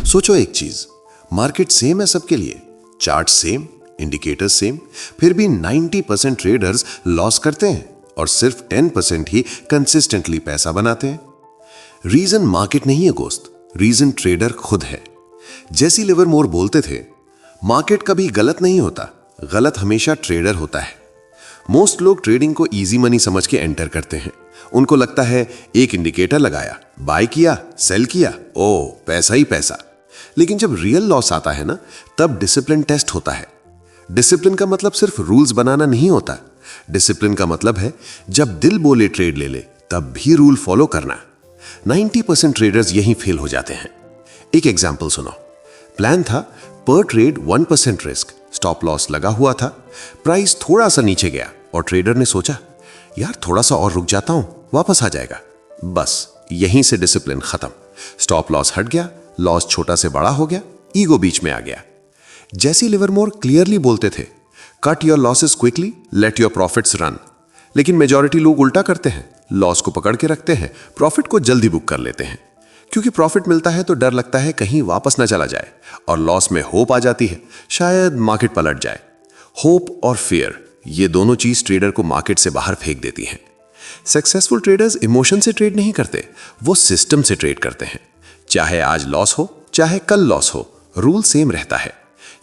सोचो एक चीज, मार्केट सेम है सबके लिए, चार्ट सेम, इंडिकेटर्स सेम, फिर भी 90% ट्रेडर्स लॉस करते हैं और सिर्फ 10% ही कंसिस्टेंटली पैसा बनाते हैं। रीजन मार्केट नहीं है दोस्त, रीजन ट्रेडर खुद है। जेसी लिवरमोर बोलते थे, मार्केट कभी गलत नहीं होता, गलत हमेशा ट्रेडर होता है। मोस्ट लोग ट्रेडिंग को इजी मनी समझ के एंटर करते हैं। उनको लगता है एक इंडिकेटर लगाया, बाय किया, सेल किया, ओ पैसा ही पैसा। लेकिन जब रियल लॉस आता है ना, तब डिसिप्लिन टेस्ट होता है। डिसिप्लिन का मतलब सिर्फ रूल्स बनाना नहीं होता। डिसिप्लिन का मतलब है जब दिल बोले ट्रेड ले ले, तब भी रूल फॉलो करना। 90% ट्रेडर्स यहीं फेल हो जाते हैं। एक एग्जांपल सुनो। प्लान था पर ट्रेड 1% रिस्क, स्टॉप लॉस लगा हुआ था, प्राइस थोड़ा सा नीचे गया और ट्रेडर ने सोचा यार थोड़ा सा और रुक जाता हूं, वापस आ जाएगा। बस यहीं से डिसिप्लिन खत्म। स्टॉप लॉस हट गया, लॉस छोटा से बड़ा हो गया, ईगो बीच में आ गया। जेसी लिवरमोर क्लियरली बोलते थे, cut your losses quickly, let your profits run. लेकिन मेजॉरिटी लोग उल्टा करते हैं, लॉस को पकड़ के रखते हैं, प्रॉफिट को जल्दी बुक कर लेते हैं। क्योंकि प्रॉफिट मिलता है तो डर लगता है कहीं वापस ना चला जाए, और लॉस में होप आ जाती है, शायद मार्केट पलट जाए। होप और फियर, ये दोनों चीज ट्रेडर को मार्केट से बाहर फेंक देती हैं। सक्सेसफुल ट्रेडर्स इमोशन से ट्रेड नहीं करते, वो सिस्टम से ट्रेड करते हैं। चाहे आज लॉस हो, चाहे कल लॉस हो, रूल सेम रहता है।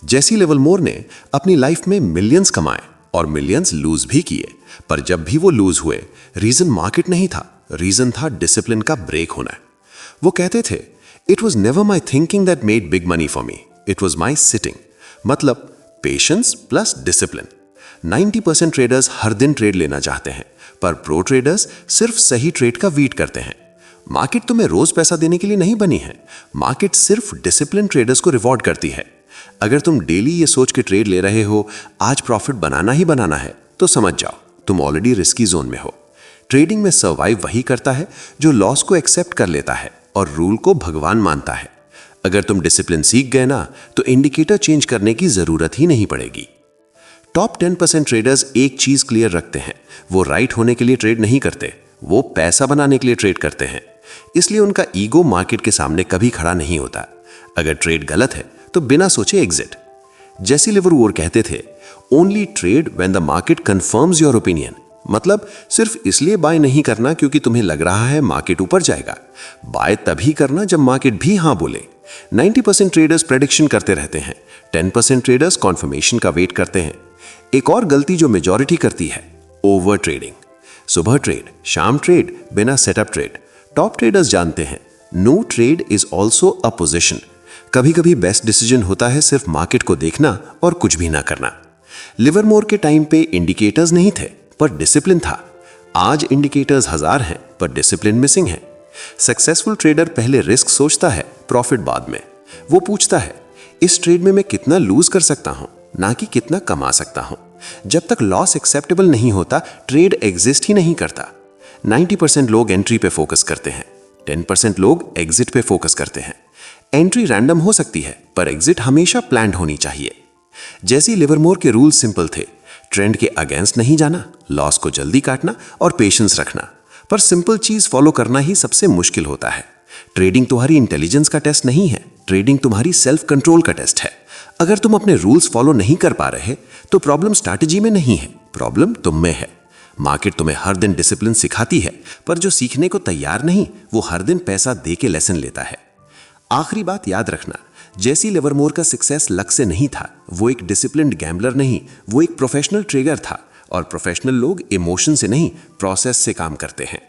जेसी लिवरमोर ने अपनी लाइफ में मिलियंस कमाए और मिलियंस लूज भी किए, पर जब भी वो लूज हुए, रीजन मार्केट नहीं था, रीजन था डिसिप्लिन का ब्रेक होना। वो कहते थे, it was never my thinking that made big money for me, it was my sitting. मतलब पेशेंस प्लस डिसिप्लिन। 90% ट्रेडर्स हर दिन ट्रेड लेना चाहते हैं, पर प्रो ट्रेडर्स सिर्फ सही ट्रेड का वेट करते हैं। मार्केट तुम्हें रोज पैसा देने के लिए नहीं बनी है, मार्केट सिर्फ डिसिप्लिन ट्रेडर्स को रिवॉर्ड करती है। अगर तुम डेली ये सोच के ट्रेड ले रहे हो आज प्रॉफिट बनाना ही बनाना है, तो समझ जाओ तुम ऑलरेडी रिस्की जोन में हो। ट्रेडिंग में सर्वाइव वही करता है जो लॉस को एक्सेप्ट कर लेता है और रूल को भगवान मानता है। अगर तुम डिसिप्लिन सीख गए ना, तो इंडिकेटर चेंज करने की जरूरत ही नहीं पड़ेगी। टॉप 10% ट्रेडर्स एक चीज क्लियर रखते हैं, वो राइट होने के लिए ट्रेड नहीं करते, वो पैसा बनाने के लिए ट्रेड करते हैं। इसलिए उनका ईगो मार्केट के सामने कभी खड़ा नहीं होता। अगर ट्रेड गलत है तो बिना सोचे एग्जिट। जेसी लिवरमोर कहते थे, only trade when the market confirms your opinion. मतलब सिर्फ इसलिए बाय नहीं करना क्योंकि तुम्हें लग रहा है मार्केट ऊपर जाएगा, बाय तभी करना जब मार्केट भी हां बोले। 90% ट्रेडर्स प्रेडिक्शन करते रहते हैं, 10% ट्रेडर्स कॉन्फर्मेशन का वेट करते हैं। एक और गलती जो मेजॉरिटी करती है, ओवर ट्रेडिंग। सुबह ट्रेड, शाम ट्रेड, बिना सेटअप ट्रेड। टॉप ट्रेडर्स जानते हैं, no trade is also a position. कभी कभी बेस्ट डिसीजन होता है सिर्फ मार्केट को देखना और कुछ भी ना करना। लिवरमोर के टाइम पे इंडिकेटर्स नहीं थे, पर डिसिप्लिन था। आज इंडिकेटर्स 1000 हैं, पर डिसिप्लिन मिसिंग है। सक्सेसफुल ट्रेडर पहले रिस्क सोचता है, प्रॉफिट बाद में। वो पूछता है, इस ट्रेड में मैं कितना लूज कर सकता हूं, ना कि कितना कमा सकता हूं। जब तक लॉस एक्सेप्टेबल नहीं होता, ट्रेड एग्जिस्ट ही नहीं करता। 90% लोग एंट्री पे फोकस करते हैं, 10% लोग एग्जिट पे फोकस करते हैं। एंट्री रैंडम हो सकती है, पर एग्जिट हमेशा प्लान्ड होनी चाहिए। जेसी लिवरमोर के रूल सिंपल थे, ट्रेंड के अगेंस्ट नहीं जाना, लॉस को जल्दी काटना और पेशेंस रखना। पर सिंपल चीज फॉलो करना ही सबसे मुश्किल होता है। ट्रेडिंग तुम्हारी इंटेलिजेंस का टेस्ट नहीं है, ट्रेडिंग तुम्हारी सेल्फ कंट्रोल का टेस्ट है। अगर तुम अपने रूल्स फॉलो नहीं कर पा रहे, तो प्रॉब्लम स्ट्रैटेजी में नहीं है, प्रॉब्लम तुम में है। मार्केट तुम्हें हर दिन डिसिप्लिन सिखाती है, पर जो सीखने को तैयार नहीं, वो हर दिन पैसा दे के लेसन लेता है। आखिरी बात याद रखना, जेसी लिवरमोर का सक्सेस लक से नहीं था। वो एक डिसिप्लिन्ड गैम्बलर नहीं, वो एक प्रोफेशनल ट्रेडर था। और प्रोफेशनल लोग इमोशन से नहीं, प्रोसेस से काम करते हैं।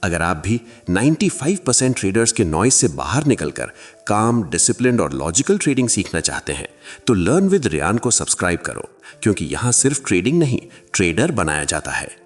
अगर आप भी 95% ट्रेडर्स के नॉइज से बाहर निकलकर काम, डिसिप्लिन्ड और लॉजिकल ट्रेडिंग सीखना चाहते हैं, तो लर्न विद रियान को सब्सक्राइब करो, क्योंकि यहां सिर्फ ट्रेडिंग नहीं, ट्रेडर बनाया जाता है।